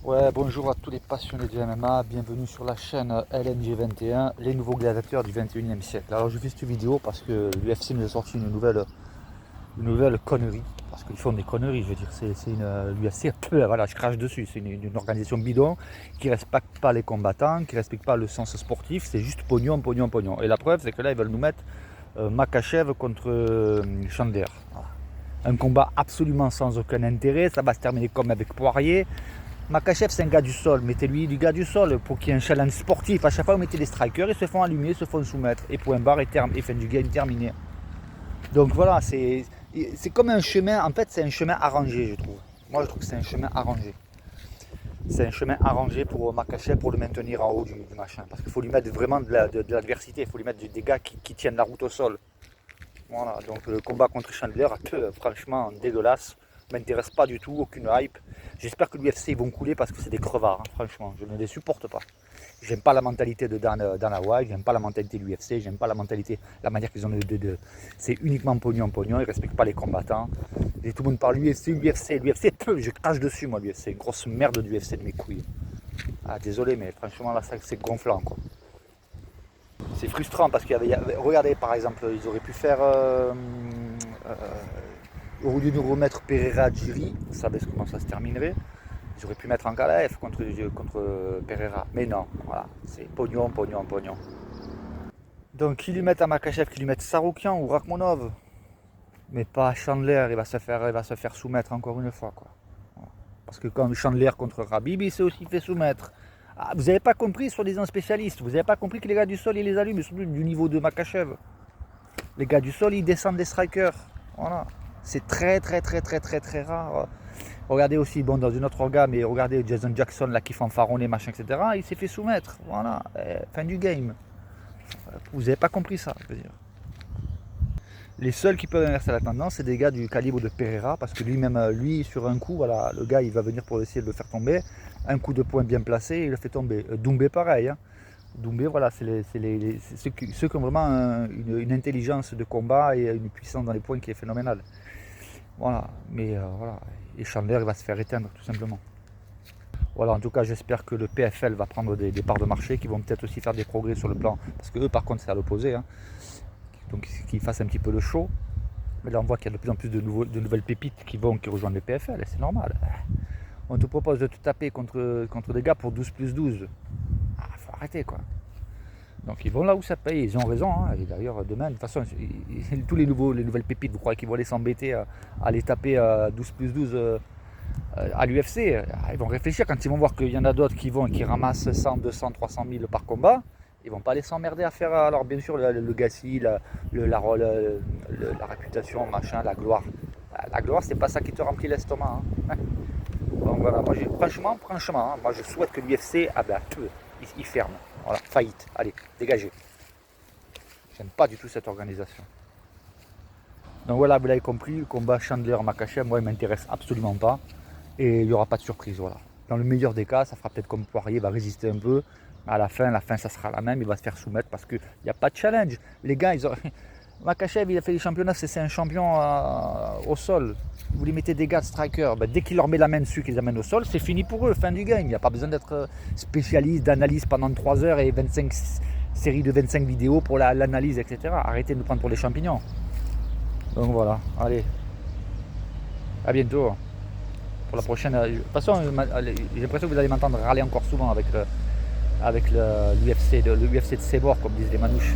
Ouais, bonjour à tous les passionnés du MMA, bienvenue sur la chaîne LNG21, les nouveaux gladiateurs du 21e siècle. Alors je fais cette vidéo parce que l'UFC nous a sorti une nouvelle connerie, parce qu'ils font des conneries, je veux dire, l'UFC, voilà, je crache dessus, c'est une organisation bidon qui ne respecte pas les combattants, qui ne respecte pas le sens sportif, c'est juste pognon, pognon, pognon. Et la preuve, c'est que là, ils veulent nous mettre Makhachev contre Chandler. Voilà. Un combat absolument sans aucun intérêt, ça va se terminer comme avec Poirier. Makhachev, c'est un gars du sol. Mettez-lui du gars du sol pour qu'il y ait un challenge sportif. À chaque fois, vous mettez des strikers, ils se font allumer, ils se font soumettre. Et point barre, et fin du game terminé. Donc voilà, c'est comme un chemin. En fait, c'est un chemin arrangé, je trouve. Moi, je trouve que c'est un chemin arrangé. C'est un chemin arrangé pour Makhachev pour le maintenir en haut du machin. Parce qu'il faut lui mettre vraiment de l'adversité. Il faut lui mettre des gars qui tiennent la route au sol. Voilà, donc le combat contre Chandler, franchement dégueulasse, m'intéresse pas du tout, aucune hype. J'espère que l'UFC ils vont couler parce que c'est des crevards, hein, franchement, je ne les supporte pas. J'aime pas la mentalité de Dana White, j'aime pas la mentalité de l'UFC, j'aime pas la mentalité, la manière qu'ils ont c'est uniquement pognon, pognon, ils respectent pas les combattants. Et tout le monde parle l'UFC, je crache dessus moi l'UFC, une grosse merde d'UFC de mes couilles. Ah désolé mais franchement là c'est gonflant quoi. C'est frustrant parce regardez par exemple, ils auraient pu faire, au lieu de nous remettre Pereira Jiri, vous savez comment ça se terminerait, ils auraient pu mettre en KLF contre Pereira. Mais non, voilà, c'est pognon, pognon, pognon. Donc qu'ils lui mettent à Makhachev, qu'ils lui mettent Saroukian ou Rakhmonov, mais pas Chandler, il va se faire soumettre encore une fois quoi. Parce que comme Chandler contre Khabib, il s'est aussi fait soumettre. Ah, vous n'avez pas compris, soi-disant spécialiste, vous n'avez pas compris que les gars du sol, ils les allument, surtout du niveau de Makhachev. Les gars du sol, ils descendent des strikers. Voilà. C'est très, très, très, très, très, très rare. Regardez aussi, bon, dans une autre orga, mais regardez Jason Jackson, là, qui fanfaronné, machin, etc. Il s'est fait soumettre. Voilà. Fin du game. Vous n'avez pas compris ça, je veux dire. Les seuls qui peuvent inverser la tendance, c'est des gars du calibre de Pereira, parce que lui-même, lui, sur un coup, voilà, le gars, il va venir pour essayer de le faire tomber. Un coup de poing bien placé, il le fait tomber. Doumbé, pareil. Hein. Doumbé, voilà, c'est ceux qui ont vraiment une intelligence de combat et une puissance dans les points qui est phénoménale. Voilà, mais voilà. Et Chandler, il va se faire éteindre, tout simplement. Voilà, en tout cas, j'espère que le PFL va prendre des parts de marché, qui vont peut-être aussi faire des progrès sur le plan. Parce que eux, par contre, c'est à l'opposé. Hein. Donc, qu'ils fassent un petit peu le show. Mais là, on voit qu'il y a de plus en plus de nouvelles pépites qui rejoignent le PFL, et c'est normal. On te propose de te taper contre des gars pour 12 plus 12. Ah, faut arrêter, quoi. Donc, ils vont là où ça paye, ils ont raison. Hein. Et d'ailleurs, demain, de toute façon, tous les nouvelles pépites, vous croyez qu'ils vont aller s'embêter à aller taper 12 plus 12 à l'UFC? Ils vont réfléchir quand ils vont voir qu'il y en a d'autres qui ramassent 100, 200, 300 000 par combat. Ils vont pas aller s'emmerder à faire. Alors bien sûr le gâchis, la réputation, machin, la gloire. La gloire, c'est pas ça qui te remplit l'estomac. Hein. Donc voilà, moi franchement, hein, moi je souhaite que l'UFC, il ferme. Voilà, faillite. Allez, dégagez. J'aime pas du tout cette organisation. Donc voilà, vous l'avez compris, le combat Chandler-Makhachev, moi il m'intéresse absolument pas. Et il n'y aura pas de surprise, voilà. Dans le meilleur des cas, ça fera peut-être comme Poirier, va résister un peu. À la fin, ça sera la même, il va se faire soumettre parce qu'il n'y a pas de challenge. Les gars, Makhachev, il a fait les championnats, c'est un champion au sol. Vous lui mettez des gars de striker, dès qu'il leur met la main dessus, qu'ils amènent au sol, c'est fini pour eux, fin du game. Il n'y a pas besoin d'être spécialiste d'analyse pendant 3 heures et 25 séries de 25 vidéos pour l'analyse, etc. Arrêtez de nous prendre pour les champignons. Donc voilà, allez, à bientôt. Pour la prochaine. De toute façon, j'ai l'impression que vous allez m'entendre râler encore souvent avec l'UFC de Sebor, comme disent les manouches.